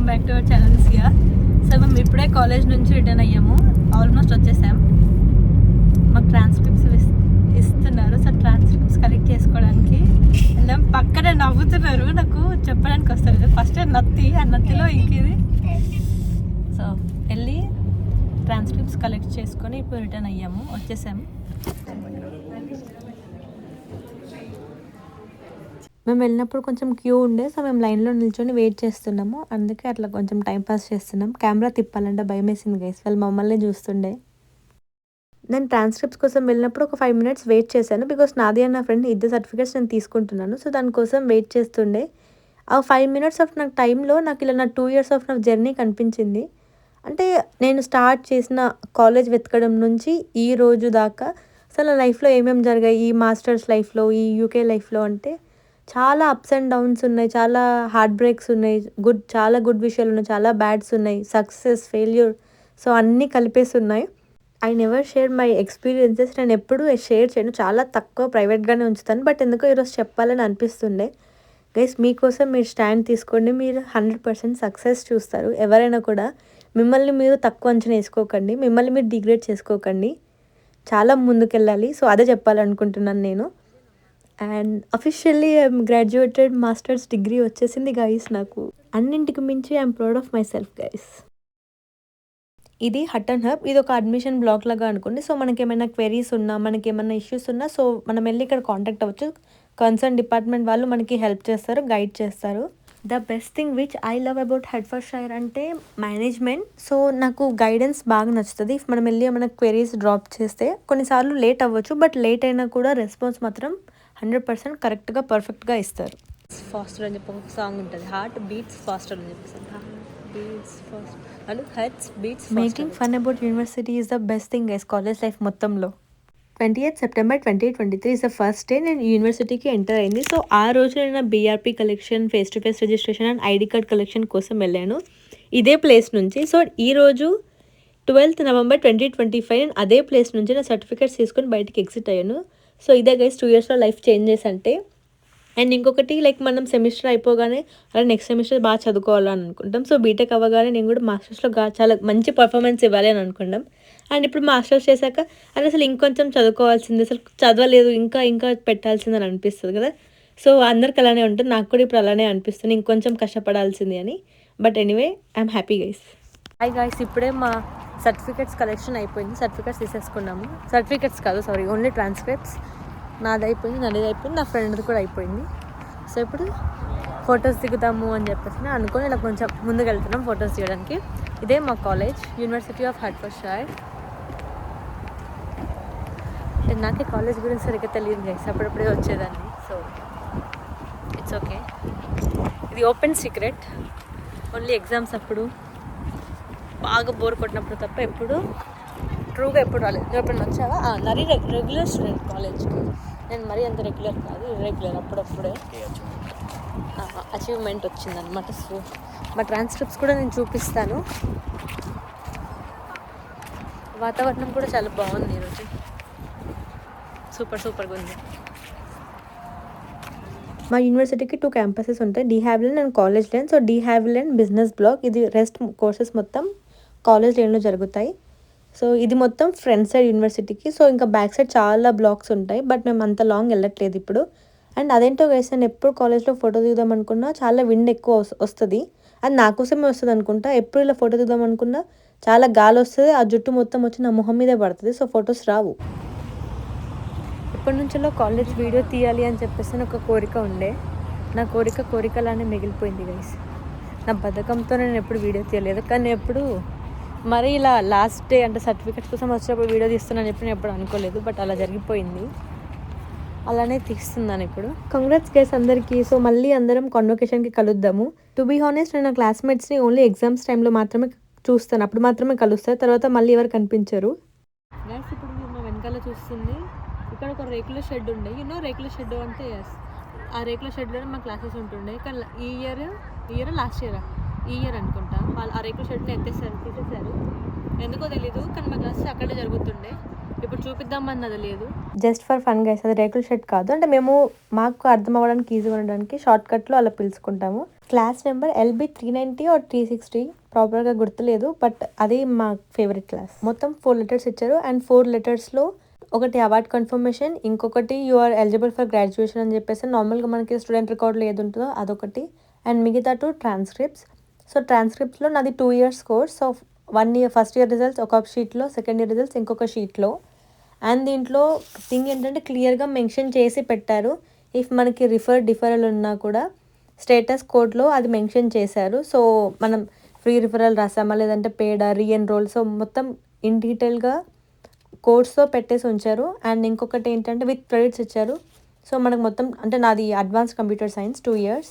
Welcome back to our channel Siya. So మేము ఇప్పుడే college నుంచి రిటర్న్ అయ్యాము, ఆల్మోస్ట్ వచ్చేసాం. మాకు ట్రాన్స్క్రిప్ట్స్ ఇస్తున్నారు. సో ట్రాన్స్క్రిప్ట్స్ కలెక్ట్ చేసుకోవడానికి వెళ్ళాం. పక్కన నవ్వుతున్నారు, నాకు చెప్పడానికి వస్తలేదు. ఫస్ట్ నత్తి, ఆ నత్తిలో ఇంకేది. సో వెళ్ళి ట్రాన్స్క్రిప్ట్స్ కలెక్ట్ చేసుకొని ఇప్పుడు రిటర్న్ అయ్యాము, వచ్చేసాము. మేము వెళ్ళినప్పుడు కొంచెం క్యూ ఉండే, సో మేము లైన్లో నిల్చొని వెయిట్ చేస్తున్నాము. అందుకే అట్లా కొంచెం టైం పాస్ చేస్తున్నాం. కెమెరా తిప్పాలంటే భయం వేసింది గైస్, వాళ్ళు మమ్మల్ని చూస్తుండే. నేను ట్రాన్స్క్రిప్ట్స్ కోసం వెళ్ళినప్పుడు ఒక 5 minutes వెయిట్ చేశాను, బికాస్ నాది అండ్ నా ఫ్రెండ్ ఇద్దరు సర్టిఫికేట్స్ నేను తీసుకుంటున్నాను. సో దానికోసం వెయిట్ చేస్తుండే. ఆ 5 minutes ఆఫ్ నాకు టైంలో నాకు ఇలా నా 2 years ఆఫ్ నా జర్నీ కనిపించింది. అంటే నేను స్టార్ట్ చేసిన కాలేజ్ వెతకడం నుంచి ఈ రోజు దాకా అసలు లైఫ్లో ఏమేమి జరిగాయి, ఈ మాస్టర్స్ లైఫ్లో, ఈ యూకే లైఫ్లో అంటే చాలా అప్స్ అండ్ డౌన్స్ ఉన్నాయి, చాలా హార్ట్ బ్రేక్స్ ఉన్నాయి, చాలా గుడ్ విషయాలు ఉన్నాయి, చాలా బ్యాడ్స్ ఉన్నాయి, సక్సెస్, ఫెయిల్యూర్, సో అన్నీ కలిపేసి ఉన్నాయి. I never share my experiences. నేను ఎప్పుడూ షేర్ చేయను, చాలా తక్కువ ప్రైవేట్గానే ఉంచుతాను. బట్ ఎందుకో ఈరోజు చెప్పాలని అనిపిస్తుండే. గైస్, మీకోసం మీరు స్టాండ్ తీసుకోండి, మీరు 100% సక్సెస్ చూస్తారు. ఎవరైనా కూడా మిమ్మల్ని మీరు తక్కువ అంచనా వేసుకోకండి, మిమ్మల్ని మీరు డిగ్రేడ్ చేసుకోకండి, చాలా ముందుకెళ్ళాలి. సో అదే చెప్పాలనుకుంటున్నాను నేను. And officially I'm graduated, masters degree వచ్చేసింది గైస్. నాకు అన్నింటికి మించి I'm proud of my self guys. ఇది హట్ అండ్ హబ్, ఇది ఒక అడ్మిషన్ బ్లాక్ లాగా అనుకోండి. సో మనకి ఏమైనా క్వెరీస్ ఉన్నా, మనకి ఏమైనా ఇష్యూస్ ఉన్నా, సో మనం వెళ్ళి ఇక్కడ కాంటాక్ట్ అవ్వచ్చు. కన్సర్న్ డిపార్ట్మెంట్ వాళ్ళు మనకి హెల్ప్ చేస్తారు, గైడ్ చేస్తారు. The best thing which I love about Hertfordshire అంటే మేనేజ్మెంట్. సో నాకు గైడెన్స్ బాగా నచ్చుతుంది. మనం వెళ్ళి ఏమైనా క్వెరీస్ డ్రాప్ చేస్తే కొన్నిసార్లు లేట్ అవ్వచ్చు, బట్ లేట్ అయినా కూడా రెస్పాన్స్ మాత్రం 100% కరెక్ట్గా పర్ఫెక్ట్గా ఇస్తారు. ఫాస్టర్ అని చెప్పి ఒక సాంగ్ ఉంటుంది, హార్ట్ బీట్స్ ఫాస్టర్ అని చెప్పేసి, beats fast and hearts beats. Making fun about university is the best thing guys college life మొత్తంలో. 28 September 2023 is the first day నేను యూనివర్సిటీకి ఎంటర్ అయింది. సో ఆ రోజు నేను నా BRP collection, face to face registration and ID card collection కోసం వెళ్ళాను ఇదే ప్లేస్ నుంచి. సో ఈరోజు 12th November 2025 నేను అదే ప్లేస్ నుంచి నా సర్టిఫికేట్స్ తీసుకొని బయటికి ఎగ్జిట్ అయ్యాను. సో ఇదే గైస్ 2 yearsలో లైఫ్ చేంజెస్ అంటే. అండ్ ఇంకొకటి, లైక్ మనం సెమిస్టర్ అయిపోగానే అలా నెక్స్ట్ సెమిస్టర్ బాగా చదువుకోవాలని అనుకుంటాం. సో బీటెక్ అవ్వగానే నేను కూడా మాస్టర్స్లో చాలా మంచి పర్ఫార్మెన్స్ ఇవ్వాలి అని అనుకుంటాం. అండ్ ఇప్పుడు మాస్టర్స్ చేశాక అది అసలు ఇంకొంచెం చదువుకోవాల్సింది, అసలు చదవలేదు ఇంకా ఇంకా పెట్టాల్సింది అని అనిపిస్తుంది కదా. సో అందరికి అలానే ఉంటుంది, నాకు కూడా ఇప్పుడు అలానే అనిపిస్తుంది, ఇంకొంచెం కష్టపడాల్సింది అని. But anyway I'm happy guys. Hi guys, ఇప్పుడే మా సర్టిఫికేట్స్ కలెక్షన్ అయిపోయింది, సర్టిఫికేట్స్ తీసేసుకున్నాము. సర్టిఫికేట్స్ కాదు, సారీ, ఓన్లీ ట్రాన్స్క్రిప్ట్స్. నాది అయిపోయింది, నది అయిపోయింది, నా ఫ్రెండ్ది కూడా అయిపోయింది. సో ఇప్పుడు ఫొటోస్ దిగుతాము అని చెప్పేసి అనుకొని ఇలా కొంచెం ముందుకు వెళ్తున్నాం ఫొటోస్ తీయడానికి. ఇదే మా కాలేజ్, యూనివర్సిటీ ఆఫ్ హెర్ట్ఫోర్డ్షైర్. అంటే నాకే కాలేజ్ గురించి సరిగ్గా తెలియదు గైస్, అప్పుడప్పుడే వచ్చేదాన్ని. సో ఇట్స్ ఓకే, ఇది ఓపెన్ సీక్రెట్. ఓన్లీ ఎగ్జామ్స్ అప్పుడు బాగా బోర్ కొట్టినప్పుడు తప్ప ఎప్పుడు ట్రూగా ఎప్పుడు రాలేదు. నువ్వు ఎప్పుడు వచ్చావా? నరీ రెగ్యులర్ స్టూడెంట్ కాలేజ్కి. నేను మరీ అంత రెగ్యులర్ కాదు, ఇర్రెగ్యులర్, అప్పుడప్పుడే అచీవ్మెంట్ వచ్చిందనమాట. సో మా ట్రాన్స్క్రిప్ట్స్ కూడా నేను చూపిస్తాను. వాతావరణం కూడా చాలా బాగుంది ఈరోజు, సూపర్గా ఉంది. మా యూనివర్సిటీకి 2 campuses ఉంటాయి, de Havilland and college lane. So de Havilland business block, ఇది రెస్ట్ కోర్సెస్ మొత్తం కాలేజ్ లేన్లో జరుగుతాయి. సో ఇది మొత్తం ఫ్రంట్ సైడ్ యూనివర్సిటీకి. సో ఇంకా బ్యాక్ సైడ్ చాలా బ్లాక్స్ ఉంటాయి, బట్ మేము అంత లాంగ్ వెళ్ళట్లేదు ఇప్పుడు. అండ్ అదేంటో గైస్, నేను ఎప్పుడు కాలేజ్లో ఫోటో దిగుదాం అనుకున్నా చాలా విండ్ ఎక్కువ వస్తుంది, అది నా కోసమే వస్తుంది అనుకుంటా. ఎప్పుడు ఇలా ఫోటో దిగుదాం అనుకున్నా చాలా గాలి వస్తుంది, ఆ జుట్టు మొత్తం వచ్చి నా మొహం మీదే పడుతుంది, సో ఫొటోస్ రావు. ఎప్పటి నుంచో కాలేజ్ వీడియో తీయాలి అని చెప్పేసి ఒక కోరిక ఉండే, నా కోరికలానే మిగిలిపోయింది గైస్. నా బద్ధకంతో నేను ఎప్పుడు వీడియో తీయలేదు, కానీ ఎప్పుడు మరి ఇలా లాస్ట్ డే అంటే సర్టిఫికేట్స్ కోసం వచ్చినప్పుడు వీడియో తీస్తున్నాను చెప్పి నేను ఎప్పుడు అనుకోలేదు, బట్ అలా జరిగిపోయింది. అలానే తీస్తున్నాను ఇప్పుడు. కంగ్రాట్స్ గైస్ అందరికీ. సో మళ్ళీ అందరం కాన్వొకేషన్కి కలుద్దాము. టు బీ హానెస్ట్, నేను నా క్లాస్మేట్స్ని ఓన్లీ ఎగ్జామ్స్ టైంలో మాత్రమే చూస్తాను, అప్పుడు మాత్రమే కలుస్తాను, తర్వాత మళ్ళీ ఎవరు కనిపించరు. గైస్ ఇప్పుడు మీరు మా వెనకాల చూస్తుంది, ఇక్కడ ఒక రేకుల షెడ్ ఉండే. రేకుల షెడ్ అంటే ఆ రేకుల షెడ్లోనే మా క్లాసెస్ ఉంటుండే. కానీ ఈ ఇయర్ అనుకుంటా వాళ్ళు ఆ రేకుల షెడ్ని తీసేశారు. ఎందుకో తెలీదు, కానీ మా క్లాసెస్ అక్కడే జరుగుతుండే. ఇప్పుడు చూపిద్దామన్నది లేదు. జస్ట్ ఫర్ ఫన్ గైస్, అది రేకుల షెడ్ కాదు. అంటే మేము మాకు అర్థం అవ్వడానికి ఈజీగా ఉండడానికి షార్ట్ కట్లో అలా పిలుచుకుంటాము. క్లాస్ నెంబర్ LB 390 or 360 ప్రాపర్గా గుర్తులేదు, బట్ అది మా ఫేవరెట్ క్లాస్. మొత్తం 4 లెటర్స్ ఇచ్చారు అండ్ 4 లెటర్స్లో ఒకటి అవార్డ్ కన్ఫర్మేషన్, ఇంకొకటి you are eligible for graduation అని చెప్పేసి నార్మల్గా మనకి స్టూడెంట్ రికార్డులో ఏది ఉంటుందో అదొకటి, అండ్ మిగతా 2 ట్రాన్స్క్రిప్ట్స్. సో ట్రాన్స్క్రిప్ట్స్లో నాది 2 years course. So 1 year first year results ఒక షీట్లో, సెకండ్ ఇయర్ రిజల్ట్స్ ఇంకొక షీట్లో. అండ్ దీంట్లో థింగ్ ఏంటంటే క్లియర్గా మెన్షన్ చేసి పెట్టారు, ఇఫ్ మనకి డిఫరల్ ఉన్నా కూడా స్టేటస్ కోడ్లో అది మెన్షన్ చేశారు. సో మనం ఫ్రీ రిఫరల్ రాసామా లేదంటే పేడా రీఎన్రోల్, సో మొత్తం ఇన్ డీటెయిల్గా కోడ్స్తో పెట్టేసి ఉంచారు. అండ్ ఇంకొకటి ఏంటంటే విత్ క్రెడిట్స్ ఇచ్చారు. సో మనకు మొత్తం అంటే నాది advance computer science 2 years,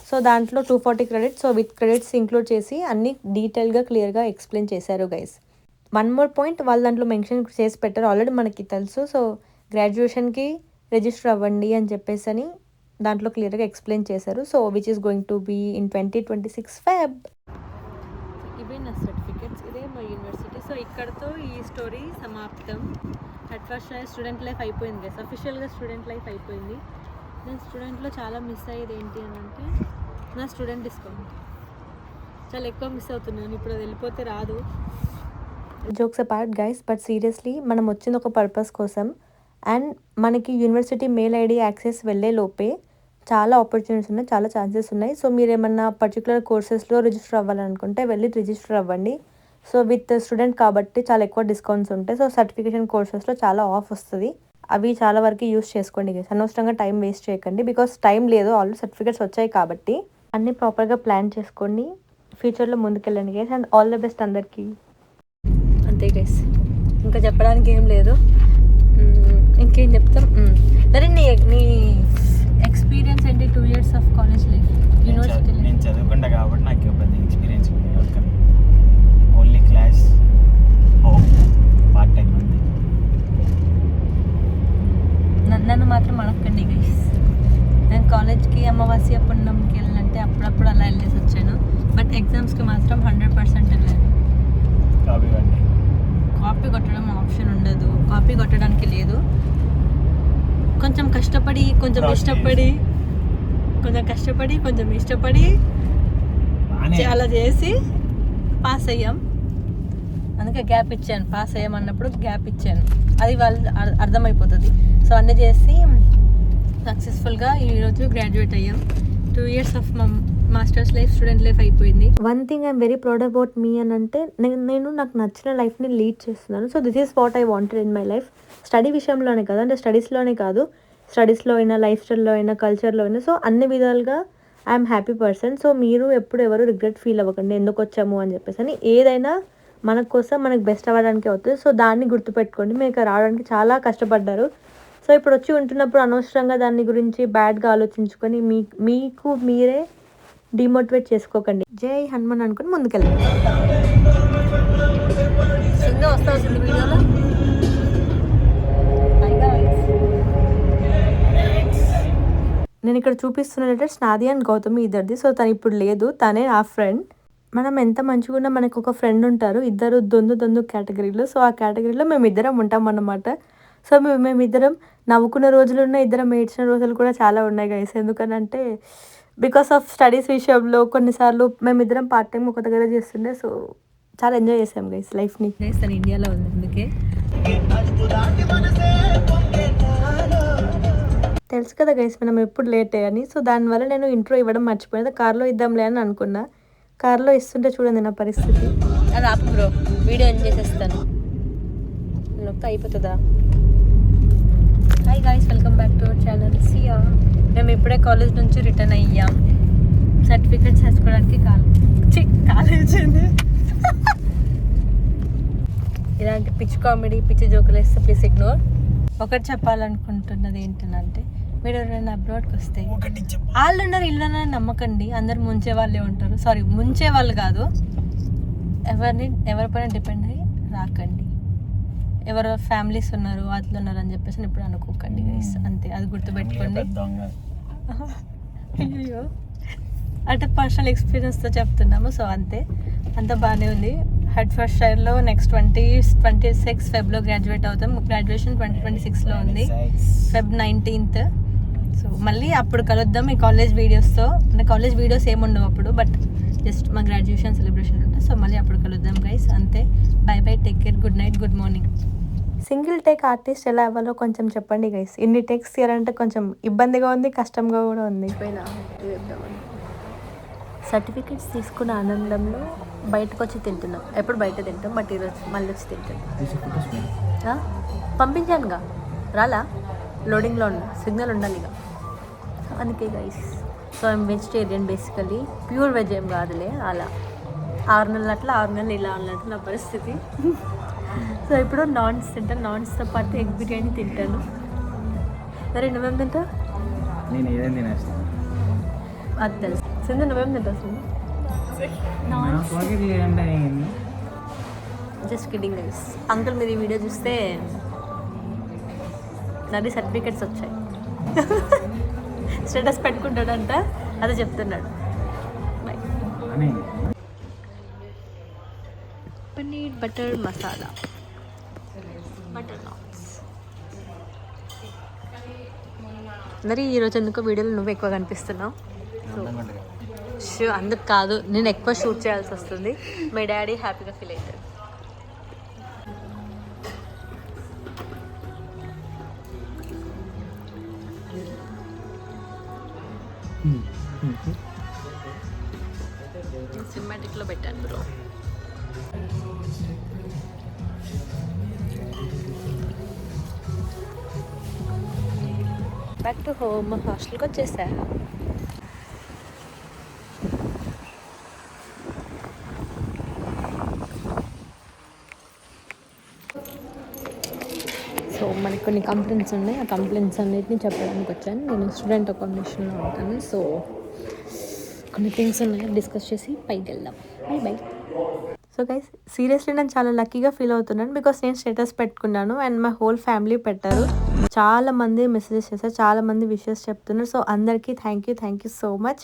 so దాంట్లో 240 credits. So with credits include చేసి అన్ని డీటెయిల్గా క్లియర్గా ఎక్స్ప్లెయిన్ చేశారు గైస్. వన్ మోర్ పాయింట్, వాళ్ళు దాంట్లో మెన్షన్ చేసి పెట్టారు, ఆల్రెడీ మనకి తెలుసు. సో గ్రాడ్యుయేషన్కి రిజిస్టర్ అవ్వండి అని చెప్పేసి అని దాంట్లో క్లియర్గా ఎక్స్ప్లెయిన్ చేశారు. So which is going to be in 2026 Feb. ఇవే నా సర్టిఫికెట్స్, ఇదే మా యూనివర్సిటీ. సో ఇక్కడతో ఈ స్టోరీ సమాప్తం. అట్ ఫస్ట్ స్టూడెంట్ లైఫ్ అయిపోయింది గైస్, అఫీషియల్గా స్టూడెంట్ లైఫ్ అయిపోయింది. నేను స్టూడెంట్లో చాలా మిస్ అయ్యేది ఏంటి అని అంటే నా స్టూడెంట్ డిస్కౌంట్ చాలా ఎక్కువ మిస్ అవుతున్నాను. ఇప్పుడు అది వెళ్ళిపోతే రాదు. Jokes apart guys, but seriously మనం వచ్చింది ఒక పర్పస్ కోసం. అండ్ మనకి యూనివర్సిటీ మెయిల్ ఐడి యాక్సెస్ వెళ్ళే లోపే చాలా ఆపర్చునిటీస్ ఉన్నాయి, చాలా ఛాన్సెస్ ఉన్నాయి. సో మీరు ఏమన్నా పర్టికులర్ కోర్సెస్లో రిజిస్టర్ అవ్వాలనుకుంటే వెళ్ళి రిజిస్టర్ అవ్వండి. సో విత్ స్టూడెంట్ కాబట్టి చాలా ఎక్కువ డిస్కౌంట్స్ ఉంటాయి. సో సర్టిఫికేషన్ కోర్సెస్లో చాలా ఆఫ్ వస్తుంది, అవి చాలా వరకు యూస్ చేసుకోండి గైస్. అనవసరంగా టైం వేస్ట్ చేయకండి, బికాస్ టైం లేదు, ఆల్రెడీ సర్టిఫికేట్స్ వచ్చాయి కాబట్టి అన్నీ ప్రాపర్గా ప్లాన్ చేసుకోండి, ఫ్యూచర్లో ముందుకెళ్ళండి guys. And all the best అందరికీ. అంతే గైస్, ఇంకా చెప్పడానికి ఏం లేదు. ఇంకేం చెప్తాం. సరే నీ ఎక్స్పీరియన్స్ ఏంటి 2 years of college life, university life? నేను చదువుకుంటా కాబట్టి నాకు పెద్ద experience only class part time ఉంది. నన్ను మాత్రం అడగండి గైస్. నేను కాలేజ్కి అమావాస్య పుణ్యంకి వెళ్ళాలంటే అప్పుడప్పుడు అలా వెళ్ళేసి వచ్చాను, బట్ ఎగ్జామ్స్కి మాత్రం 100% వెళ్ళాను. కాపీ కొట్టడం ఆప్షన్ ఉండదు, కాపీ కొట్టడానికి లేదు. కొంచెం కష్టపడి కొంచెం ఇష్టపడి చాలా చేసి పాస్ అయ్యాం. అందుకే గ్యాప్ ఇచ్చాను, పాస్ అయ్యామన్నప్పుడు గ్యాప్ ఇచ్చాను, అది వాళ్ళు అర్థమైపోతుంది. సో అన్నీ చేసి సక్సెస్ఫుల్గా ఈరోజు గ్రాడ్యుయేట్ అయ్యాం. 2 years of masters life, student life అయిపోయింది. One thing I'm very proud about me అని అంటే నేను నాకు నచ్చిన లైఫ్ని లీడ్ చేస్తున్నాను. So this is what I wanted in my life. Study విషయంలోనే కాదు, అంటే స్టడీస్లోనే కాదు, స్టడీస్లో అయినా, లైఫ్ స్టైల్లో అయినా, కల్చర్లో అయినా. సో అన్ని విధాలుగా ఐఎమ్ హ్యాపీ పర్సన్. సో మీరు ఎవరు రిగ్రెట్ ఫీల్ అవ్వకండి ఎందుకు వచ్చాము అని చెప్పేసి అని. ఏదైనా మన కోసం మనకు బెస్ట్ అవ్వడానికి అవుతుంది. సో దాన్ని గుర్తుపెట్టుకోండి, మీరు ఇక్కడ రావడానికి చాలా కష్టపడ్డారు. సో ఇప్పుడు వచ్చి ఉంటున్నప్పుడు అనవసరంగా దాని గురించి బ్యాడ్గా ఆలోచించుకొని మీకు మీరే డిమోటివేట్ చేసుకోకండి. జై హనుమాన్ అనుకుని ముందుకెళ్ళండి. వస్తుంది వీడియోలో. నేను ఇక్కడ చూపిస్తున్న లెటర్స్ నాది అండ్ గౌతమి ఇద్దరిది. సో తను ఇప్పుడు లేదు, తనే నా ఫ్రెండ్. మనం ఎంత మంచిగా ఉన్నా మనకు ఒక ఫ్రెండ్ ఉంటారు, ఇద్దరు దొందు కేటగిరీలో. సో ఆ కేటగిరీలో మేమిద్దరం ఉంటాం అన్నమాట. సో మేమిద్దరం నవ్వుకున్న రోజులు ఉన్నాయి, ఇద్దరం ఏడ్చిన రోజులు కూడా చాలా ఉన్నాయి గైస్. ఎందుకనంటే బికాస్ ఆఫ్ స్టడీస్ విషయంలో కొన్నిసార్లు మేమిద్దరం పార్ట్ టైం ఒక దగ్గర చేస్తుండే. సో చాలా ఎంజాయ్ చేసాం గైస్ లైఫ్ని. గైస్ తను ఇండియాలో ఉంది, అందుకే తెలుసు కదా గైస్ మనం ఎప్పుడు లేట్ అని. సో దానివల్ల నేను ఇంట్రో ఇవ్వడం మర్చిపోయింది, కార్లో ఇద్దాంలే అని అనుకున్నా. కార్లో ఇస్తుంటే చూడండి నా పరిస్థితి. అది ఆపు బ్రో, వీడియో ఎంజాయ్ చేసేస్తాను. నొప్పి అయిపోతుందా? Hi guys, welcome back to our channel. సియా మేము ఇప్పుడే కాలేజ్ నుంచి రిటర్న్ అయ్యాం. సర్టిఫికెట్స్ వేసుకోవడానికి కాలేజ్ ఇలాంటి పిచ్చి కామెడీ, పిచ్చి జోకులు వేస్తే ప్లీజ్ ఇగ్నోర్. ఒకటి చెప్పాలనుకుంటున్నది ఏంటంటే, మీరు ఎవరైనా అబ్రాడ్కి వస్తే వాళ్ళు ఉన్నారు ఇల్లు నమ్మకండి, అందరు ముంచే వాళ్ళే ఉంటారు. సారీ, ముంచే వాళ్ళు కాదు, ఎవరిపైన డిపెండ్ అయ్యి రాకండి. ఎవరో ఫ్యామిలీస్ ఉన్నారు, వాళ్ళు ఉన్నారు అని చెప్పేసి ఇప్పుడు అనుకోకండి గైస్, అంతే. అది గుర్తుపెట్టుకోండి. అయ్యో అంటే పర్సనల్ ఎక్స్పీరియన్స్తో చెప్తున్నాము. సో అంతే, అంత బాగానే ఉంది. హెడ్ ఫస్ట్ షైర్లో నెక్స్ట్ 26 ఫెబ్లో గ్రాడ్యుయేట్ అవుతాం. గ్రాడ్యుయేషన్ 2026లో ఉంది, ఫెబ్ 19th. సో మళ్ళీ అప్పుడు కలుద్దాం ఈ కాలేజ్ వీడియోస్తో. అంటే కాలేజ్ వీడియోస్ ఏముండవు అప్పుడు, బట్ జస్ట్ మా గ్రాడ్యుయేషన్ సెలబ్రేషన్ ఉంటుంది. సో మళ్ళీ అప్పుడు కలుద్దాం గైస్. అంతే, by by, take care, good night, good morning. Single take artist ఎలా అవ్వాలో కొంచెం చెప్పండి గైస్. ఇన్ని టేక్స్ తీయాలంటే కొంచెం ఇబ్బందిగా ఉంది, కష్టంగా కూడా ఉంది. సర్టిఫికెట్స్ తీసుకున్న ఆనందంలో బయటకు వచ్చి తింటున్నాం. ఎప్పుడు బయట తింటాం, బట్ ఈరోజు మళ్ళీ వచ్చి తింటాం. పంపించానుగా, రాలా, లోడింగ్లో ఉన్న సిగ్నల్ ఉండాలి ఇక, అందుకే guys. So I'm vegetarian basically, pure veg ఏం కాదులే. అలా 6 నెలలు అట్లా, 6 నెలలు ఇలా అన్నట్టు నా పరిస్థితి. సో ఇప్పుడు నాన్స్ తింటాను, నాన్స్తో పాటు ఎగ్ బిర్యానీ తింటాను. సరే, నువ్వేం తింటావు? నేను ఏదైనా తినేస్తాను. అది తెలుసు. సింధు నువ్వేం తింటావు? Sindhu just kidding guys. Uncle మీరు ఈ వీడియో చూస్తే నాది సర్టిఫికెట్స్ వచ్చాయి. స్టేటస్ పెట్టుకుంటాడంట, అదే చెప్తున్నాడు. By. Paneer butter masala, butter naans. మరి ఈరోజు ఎందుకో వీడియోలో నువ్వు ఎక్కువ కనిపిస్తున్నావు. సో అందుకు కాదు, నేను ఎక్కువ షూట్ చేయాల్సి వస్తుంది. మై డాడీ హ్యాపీగా ఫీల్ అవుతాడు. సినిమాటిక్లో పెట్టాను బ్రో. బ్యాక్ టు హోమ్, హాస్టల్కి వచ్చేసా. సో మనకి కొన్ని కంప్లైంట్స్ ఉన్నాయి, ఆ కంప్లైంట్స్ అన్నిటిని చెప్పడానికి వచ్చాను. నేను స్టూడెంట్ అకామిడేషన్లో ఉంటాను. సో కొన్ని థింగ్స్ ఉన్నాయి, డిస్కస్ చేసి పైకి వెళ్దాం. By by. So guys, seriously నేను చాలా లక్కీగా ఫీల్ అవుతున్నాను. బికాస్ నేను స్టేటస్ పెట్టుకున్నాను అండ్ మై హోల్ ఫ్యామిలీ పెట్టారు. చాలా మంది మెసేజెస్ చేశారు, చాలా మంది విషెస్ చెప్తున్నారు. సో అందరికీ థ్యాంక్ యూ సో మచ్.